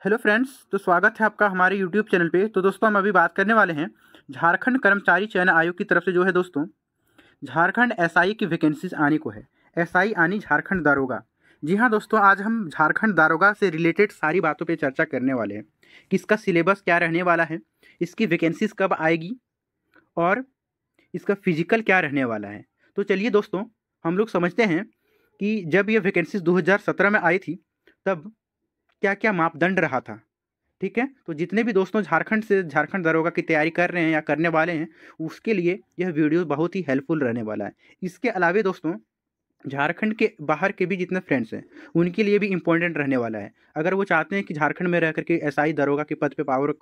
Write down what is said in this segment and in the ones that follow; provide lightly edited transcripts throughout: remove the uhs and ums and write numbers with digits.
Hello friends, तो स्वागत है आपका हमारे यूट्यूब चैनल पे। तो दोस्तों, हम अभी बात करने वाले हैं झारखंड कर्मचारी चयन आयोग की तरफ से जो है दोस्तों, झारखंड एसआई की वैकेंसीज आने को है। एसआई आनी झारखंड दारोगा। जी हाँ दोस्तों, आज हम झारखंड दारोगा से रिलेटेड सारी बातों पे चर्चा करने वाले हैं कि इसका सिलेबस क्या रहने वाला है, इसकी वैकेंसीज कब आएगी और इसका फिजिकल क्या रहने वाला है। तो चलिए दोस्तों, हम लोग समझते हैं कि जब ये वैकेंसीज 2017 में आई थी तब क्या क्या मापदंड रहा था। ठीक है, तो जितने भी दोस्तों झारखंड दरोगा की तैयारी कर रहे हैं या करने वाले हैं, उसके लिए यह वीडियो बहुत ही हेल्पफुल रहने वाला है। इसके अलावा दोस्तों, झारखंड के बाहर के भी जितने फ्रेंड्स हैं उनके लिए भी इम्पोर्टेंट रहने वाला है। अगर वो चाहते हैं कि झारखंड में रह करके एसआई दरोगा के पद पे पावर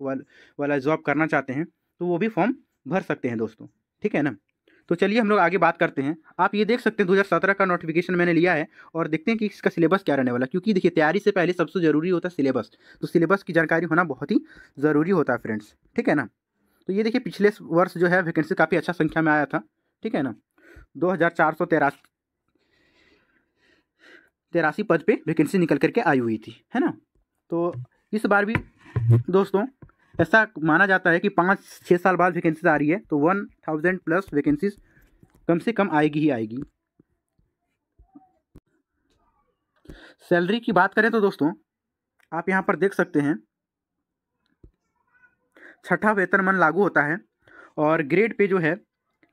वाला जॉब करना चाहते हैं, तो वो भी फॉर्म भर सकते हैं दोस्तों। ठीक है ना। तो चलिए हम लोग आगे बात करते हैं। आप ये देख सकते हैं 2017 का नोटिफिकेशन मैंने लिया है और देखते हैं कि इसका सिलेबस क्या रहने वाला है, क्योंकि देखिए तैयारी से पहले सबसे ज़रूरी होता है सिलेबस। तो सिलेबस की जानकारी होना बहुत ही ज़रूरी होता है फ्रेंड्स। ठीक है ना। तो ये देखिए पिछले वर्ष जो है वैकेंसी काफ़ी अच्छा संख्या में आया था। ठीक है ना। 2483 पद पे वैकेंसी निकल करके आई हुई थी, है ना। तो इस बार भी दोस्तों ऐसा माना जाता है कि 5-6 साल बाद वैकेंसीज आ रही है, तो 1000 प्लस वैकेंसीज कम से कम आएगी ही आएगी। सैलरी की बात करें तो दोस्तों, आप यहाँ पर देख सकते हैं 6ठा वेतनमान लागू होता है और ग्रेड पे जो है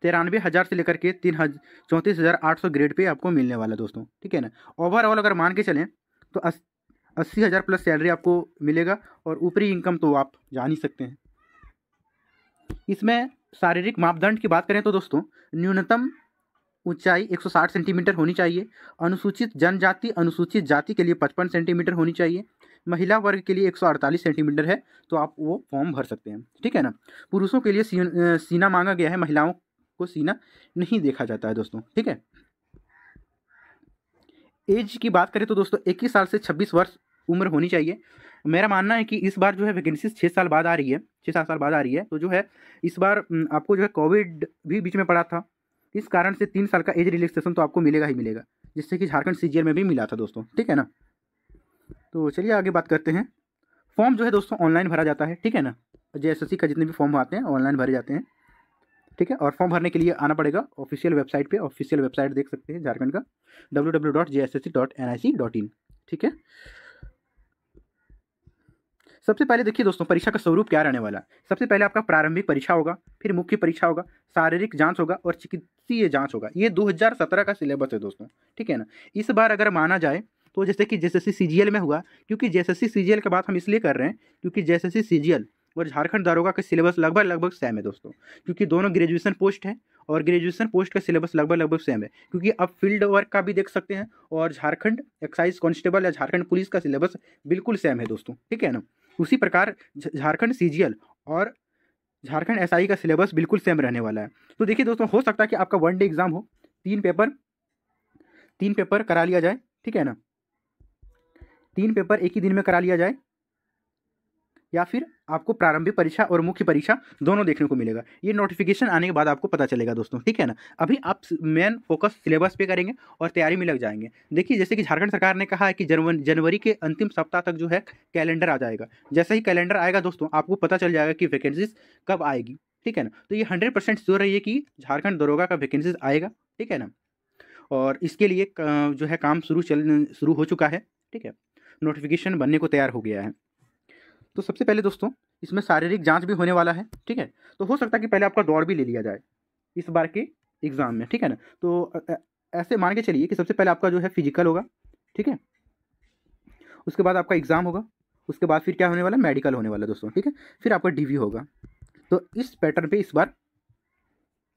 93,000 से लेकर के 34,800 ग्रेड पे आपको मिलने वाला है दोस्तों। ठीक है ना। ओवरऑल अगर मान के चलें तो 80,000 प्लस सैलरी आपको मिलेगा और ऊपरी इनकम तो आप जान ही सकते हैं। इसमें शारीरिक मापदंड की बात करें तो दोस्तों, न्यूनतम ऊंचाई 160 सेंटीमीटर होनी चाहिए। अनुसूचित जनजाति अनुसूचित जाति के लिए 55 सेंटीमीटर होनी चाहिए। महिला वर्ग के लिए 148 सेंटीमीटर है, तो आप वो फॉर्म भर सकते हैं। ठीक है ना। पुरुषों के लिए सीना मांगा गया है, महिलाओं को सीना नहीं देखा जाता है दोस्तों। ठीक है। एज की बात करें तो दोस्तों 21 साल से 26 वर्ष उम्र होनी चाहिए। मेरा मानना है कि इस बार जो है वैकेंसी 6 साल बाद आ रही है, 6-7 साल बाद आ रही है। तो जो है इस बार आपको जो है कोविड भी बीच में पड़ा था, इस कारण से 3 साल का एज रिलैक्सेशन तो आपको मिलेगा ही मिलेगा, जिससे कि झारखंड सीजीएल में भी मिला था दोस्तों। ठीक है ना। तो चलिए आगे बात करते हैं। फॉर्म जो है दोस्तों ऑनलाइन भरा जाता है। ठीक है ना। जेएसएससी का जितने भी फॉर्म आते हैं ऑनलाइन भरे जाते हैं। ठीक है। और फॉर्म भरने के लिए आना पड़ेगा ऑफिशियल वेबसाइट पे। ऑफिशियल वेबसाइट देख सकते हैं झारखंड का www.jssc.nic.in। ठीक है। सबसे पहले देखिए दोस्तों, परीक्षा का स्वरूप क्या रहने वाला है। सबसे पहले आपका प्रारंभिक परीक्षा होगा, फिर मुख्य परीक्षा होगा, शारीरिक जांच होगा और चिकित्सीय जांच होगा। ये 2017 का सिलेबस है दोस्तों। ठीक है ना। इस बार अगर माना जाए तो जैसे कि जेएसएससी सीजीएल में हुआ, क्योंकि जेएसएससी सीजीएल की बात हम इसलिए कर रहे हैं क्योंकि जेएसएससी सीजीएल और झारखंड दारोगा का सिलेबस लगभग सेम है दोस्तों, क्योंकि दोनों ग्रेजुएशन पोस्ट है और ग्रेजुएशन पोस्ट का सिलेबस लगभग सेम है। क्योंकि अब फील्ड वर्क का भी देख सकते हैं और झारखंड एक्साइज कांस्टेबल या झारखंड पुलिस का सिलेबस बिल्कुल सेम है दोस्तों। ठीक है ना। उसी प्रकार झारखंड सीजीएल और झारखंड एसआई का सिलेबस बिल्कुल सेम रहने वाला है। तो देखिए दोस्तों, हो सकता है कि आपका 1 डे एग्जाम हो, 3 पेपर करा लिया जाए। ठीक है ना। 3 पेपर एक ही दिन में करा लिया जाए, या फिर आपको प्रारंभिक परीक्षा और मुख्य परीक्षा दोनों देखने को मिलेगा। ये नोटिफिकेशन आने के बाद आपको पता चलेगा दोस्तों। ठीक है ना। अभी आप मेन फोकस सिलेबस पे करेंगे और तैयारी में लग जाएंगे। देखिए जैसे कि झारखंड सरकार ने कहा है कि जनवरी के अंतिम सप्ताह तक जो है कैलेंडर आ जाएगा। जैसे ही कैलेंडर आएगा दोस्तों, आपको पता चल जाएगा कि वैकेंसीज कब आएगी। ठीक है ना। तो ये 100% श्योर रहिए कि झारखंड दरोगा का वैकेंसीज आएगा। ठीक है ना। और इसके लिए जो है काम शुरू हो चुका है। ठीक है। नोटिफिकेशन बनने को तैयार हो गया है। तो सबसे पहले दोस्तों, इसमें शारीरिक जांच भी होने वाला है। ठीक है। तो हो सकता है कि पहले आपका दौड़ भी ले लिया जाए इस बार के एग्ज़ाम में। ठीक है ना। तो ऐसे मान के चलिए कि सबसे पहले आपका जो है फिजिकल होगा। ठीक है। उसके बाद आपका एग्ज़ाम होगा, उसके बाद फिर क्या होने वाला है, मेडिकल होने वाला है दोस्तों। ठीक है। फिर आपका डीवी होगा। तो इस पैटर्न पे इस बार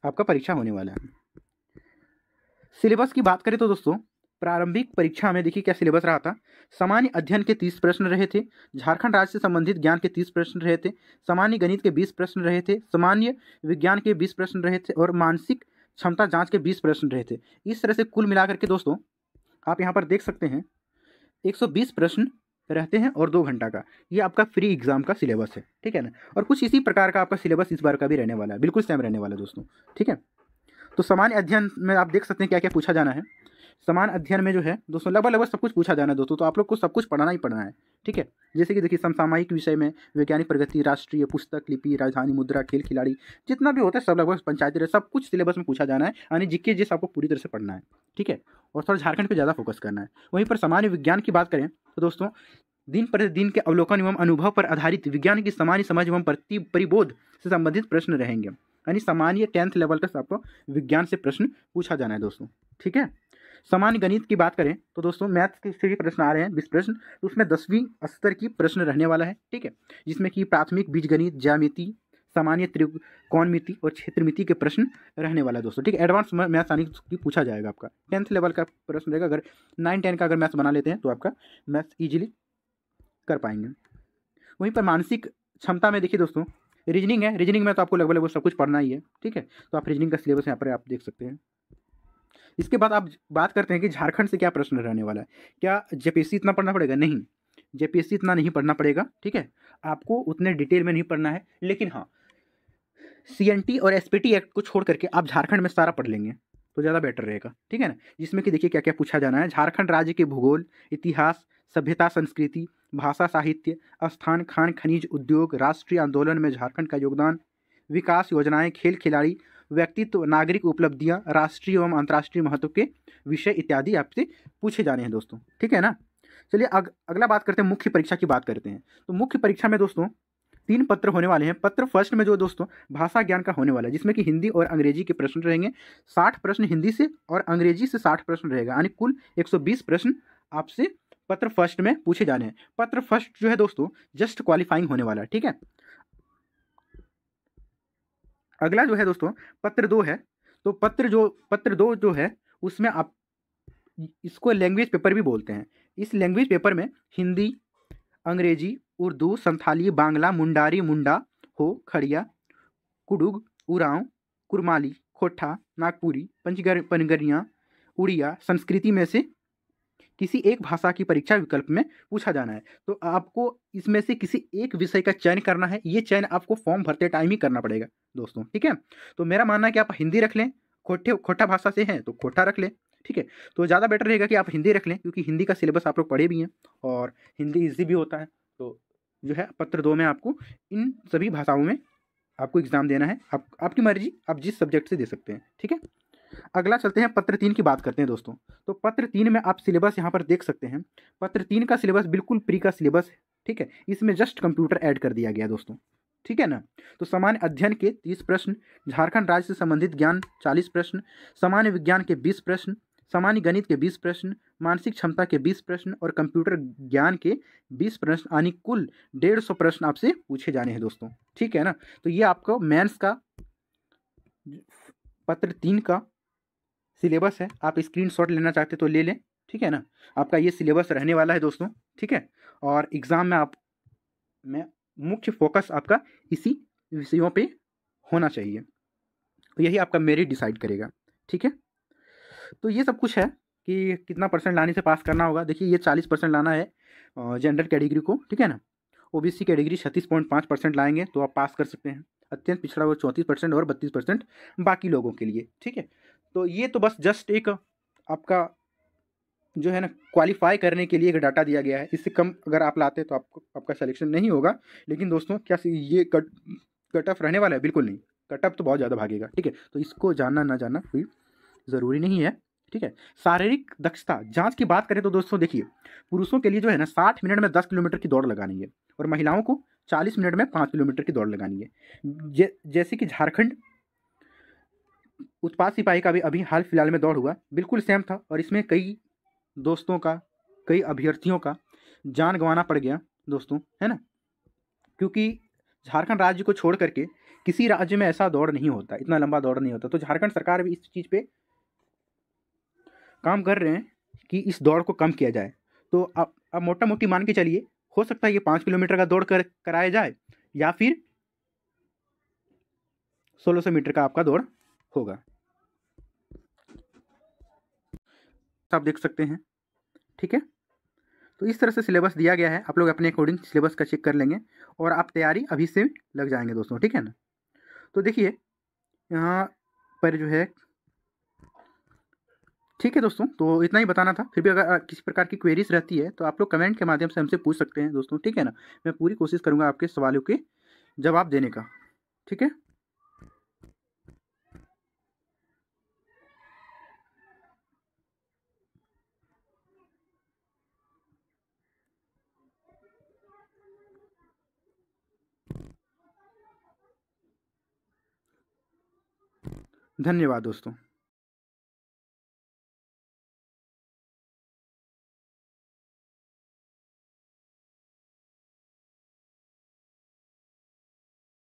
आपका परीक्षा होने वाला है। सिलेबस की बात करें तो दोस्तों, प्रारंभिक परीक्षा में देखिए क्या सिलेबस रहा था। सामान्य अध्ययन के 30 प्रश्न रहे थे। झारखंड राज्य से संबंधित ज्ञान के 30 प्रश्न रहे थे। सामान्य गणित के 20 प्रश्न रहे थे। सामान्य विज्ञान के 20 प्रश्न रहे थे और मानसिक क्षमता जांच के 20 प्रश्न रहे थे। इस तरह से कुल मिलाकर के दोस्तों आप यहाँ पर देख सकते हैं 120 प्रश्न रहते हैं और 2 घंटा का ये आपका फ्री एग्जाम का सिलेबस है। ठीक है ना। और कुछ इसी प्रकार का आपका सिलेबस इस बार का भी रहने वाला है, बिल्कुल सेम रहने वाला है दोस्तों। ठीक है। तो सामान्य अध्ययन में आप देख सकते हैं क्या क्या पूछा जाना है। समान अध्ययन में जो है दोस्तों लगभग सब कुछ पूछा जाना है दोस्तों, तो आप लोग को सब कुछ पढ़ना ही पढ़ना है, ठीक है। जैसे कि देखिए समसामयिक विषय में वैज्ञानिक प्रगति, राष्ट्रीय पुस्तक, लिपि, राजधानी मुद्रा, खेल खिलाड़ी, जितना भी होता है सब लगभग पंचायती राज सब कुछ सिलेबस में पूछा जाना है, यानी जीके जिस आपको पूरी तरह से पढ़ना है, ठीक है। और थोड़ा झारखंड पर ज़्यादा फोकस करना है। वहीं पर सामान्य विज्ञान की बात करें तो दोस्तों दिन प्रतिदिन के अवलोकन एवं अनुभव पर आधारित विज्ञान की सामान्य समझ एवं परिबोध से संबंधित प्रश्न रहेंगे, यानी सामान्य 10th लेवल का आपको विज्ञान से प्रश्न पूछा जाना है दोस्तों, ठीक है। सामान्य गणित की बात करें तो दोस्तों मैथ के से भी प्रश्न आ रहे हैं 20 प्रश्न, तो उसमें 10वीं स्तर की प्रश्न रहने वाला है, ठीक है, जिसमें कि प्राथमिक बीजगणित, ज्यामिति, सामान्य त्रिकोणमिति और क्षेत्रमिति के प्रश्न रहने वाला है दोस्तों, ठीक है। एडवांस मैथ्स यानी कि पूछा जाएगा आपका 10th लेवल का प्रश्न रहेगा। अगर 9-10 का अगर मैथ्स बना लेते हैं तो आपका मैथ्स ईजिली कर पाएंगे। वहीं पर मानसिक क्षमता में देखिए दोस्तों रीजनिंग है, रीजनिंग में तो आपको लगभग सब कुछ पढ़ना ही है, ठीक है। तो आप रीजनिंग का सिलेबस यहाँ पर आप देख सकते हैं। इसके बाद आप बात करते हैं कि झारखंड से क्या प्रश्न रहने वाला है। क्या जेपीएससी इतना पढ़ना पड़ेगा? नहीं, जेपीएससी इतना नहीं पढ़ना पड़ेगा, ठीक है। आपको उतने डिटेल में नहीं पढ़ना है, लेकिन हाँ सीएनटी और एसपीटी एक्ट को छोड़ करके आप झारखंड में सारा पढ़ लेंगे तो ज़्यादा बेटर रहेगा, ठीक है ना। जिसमें कि देखिए क्या क्या पूछा जाना है। झारखंड राज्य के भूगोल, इतिहास, सभ्यता, संस्कृति, भाषा, साहित्य, स्थान, खान, खनिज, उद्योग, राष्ट्रीय आंदोलन में झारखंड का योगदान, विकास योजनाएं, खेल खिलाड़ी, व्यक्तित्व, नागरिक उपलब्धियां, राष्ट्रीय एवं अंतर्राष्ट्रीय महत्व के विषय इत्यादि आपसे पूछे जाने हैं दोस्तों, ठीक है ना। चलिए अगला बात करते हैं, मुख्य परीक्षा की बात करते हैं। तो मुख्य परीक्षा में दोस्तों 3 पत्र होने वाले हैं। पत्र फर्स्ट में जो दोस्तों भाषा ज्ञान का होने वाला है, जिसमें कि हिंदी और अंग्रेजी के प्रश्न रहेंगे। 60 प्रश्न हिंदी से और अंग्रेजी से 60 प्रश्न रहेगा, यानी कुल 120 प्रश्न आपसे पत्र फर्स्ट में पूछे जाने हैं। पत्र फर्स्ट जो है दोस्तों जस्ट क्वालिफाइंग होने वाला है, ठीक है। अगला जो है दोस्तों पत्र 2 है। तो पत्र दो जो है उसमें आप इसको लैंग्वेज पेपर भी बोलते हैं। इस लैंग्वेज पेपर में हिंदी, अंग्रेजी, उर्दू, संथाली, बांग्ला, मुंडारी, मुंडा, हो, खड़िया, कुडुग, उरांव, कुरमाली, खोटा, नागपुरी, पनगरिया, उड़िया, संस्कृति में से किसी एक भाषा की परीक्षा विकल्प में पूछा जाना है। तो आपको इसमें से किसी एक विषय का चयन करना है। ये चयन आपको फॉर्म भरते टाइम ही करना पड़ेगा दोस्तों, ठीक है। तो मेरा मानना है कि आप हिंदी रख लें, खोटा भाषा से हैं तो खोटा रख लें, ठीक है। तो ज़्यादा बेटर रहेगा कि आप हिंदी रख लें, क्योंकि हिंदी का सिलेबस आप लोग पढ़े भी हैं और हिंदी ईजी भी होता है। तो जो है पत्र 2 में आपको इन सभी भाषाओं में आपको एग्ज़ाम देना है। आपकी मर्जी, आप जिस सब्जेक्ट से दे सकते हैं, ठीक है। अगला चलते हैं पत्र 3 की बात करते हैं दोस्तों। तो पत्र 3 में आप सिलेबस यहाँ पर देख सकते हैं। पत्र 3 का सिलेबस बिल्कुल प्री का सिलेबस है, ठीक है। इसमें जस्ट कंप्यूटर ऐड कर दिया गया दोस्तों, ठीक है ना। तो सामान्य अध्ययन के 30 प्रश्न, झारखंड राज्य से संबंधित ज्ञान 40 प्रश्न, सामान्य विज्ञान के 20 प्रश्न, सामान्य गणित के 20 प्रश्न, मानसिक क्षमता के 20 प्रश्न और कंप्यूटर ज्ञान के 20 प्रश्न, यानी कुल 150 प्रश्न आपसे पूछे जाने हैं दोस्तों, ठीक है ना। तो ये आपको मेंस का पत्र 3 का सिलेबस है। आप स्क्रीनशॉट लेना चाहते तो ले लें, ठीक है ना। आपका ये सिलेबस रहने वाला है दोस्तों, ठीक है। और एग्ज़ाम में मुख्य फोकस आपका इसी विषयों पे होना चाहिए, तो यही आपका मेरिट डिसाइड करेगा, ठीक है। तो ये सब कुछ है कि कितना परसेंट लाने से पास करना होगा। देखिए ये 40% लाना है जनरल कैटेगरी को, ठीक है ना। ओबीसी कैटेगरी 36.5% लाएंगे तो आप पास कर सकते हैं। अत्यंत पिछड़ा वर्ग 34% और 32% बाकी लोगों के लिए, ठीक है। तो ये तो बस जस्ट एक आपका जो है ना क्वालिफाई करने के लिए एक डाटा दिया गया है। इससे कम अगर आप लाते तो आपका सिलेक्शन नहीं होगा। लेकिन दोस्तों क्या ये कट ऑफ रहने वाला है? बिल्कुल नहीं, कट ऑफ तो बहुत ज़्यादा भागेगा, ठीक है। तो इसको जानना ना जानना कोई ज़रूरी नहीं है, ठीक है। शारीरिक दक्षता जांच की बात करें तो दोस्तों देखिए पुरुषों के लिए जो है ना 60 मिनट में 10 किलोमीटर की दौड़ लगानी है और महिलाओं को 40 मिनट में 5 किलोमीटर की दौड़ लगानी है। जैसे कि झारखंड उत्पाद सिपाही का भी अभी हाल फिलहाल में दौड़ हुआ, बिल्कुल सेम था और इसमें कई दोस्तों का, कई अभ्यर्थियों का जान गंवाना पड़ गया दोस्तों, है ना। क्योंकि झारखंड राज्य को छोड़ करके किसी राज्य में ऐसा दौड़ नहीं होता, इतना लंबा दौड़ नहीं होता। तो झारखंड सरकार भी इस चीज़ पे काम कर रहे हैं कि इस दौड़ को कम किया जाए। तो अब मोटा मोटी मान के चलिए, हो सकता है ये 5 किलोमीटर का दौड़ कराया जाए या फिर 1600 मीटर का आपका दौड़ होगा। आप देख सकते हैं, ठीक है। तो इस तरह से सिलेबस दिया गया है, आप लोग अपने अकॉर्डिंग सिलेबस का चेक कर लेंगे और आप तैयारी अभी से लग जाएंगे दोस्तों, ठीक है ना। तो देखिए यहाँ पर जो है ठीक है दोस्तों, तो इतना ही बताना था। फिर भी अगर किसी प्रकार की क्वेरीज रहती है तो आप लोग कमेंट के माध्यम से हमसे पूछ सकते हैं दोस्तों, ठीक है ना। मैं पूरी कोशिश करूँगा आपके सवालों के जवाब देने का, ठीक है। धन्यवाद दोस्तों।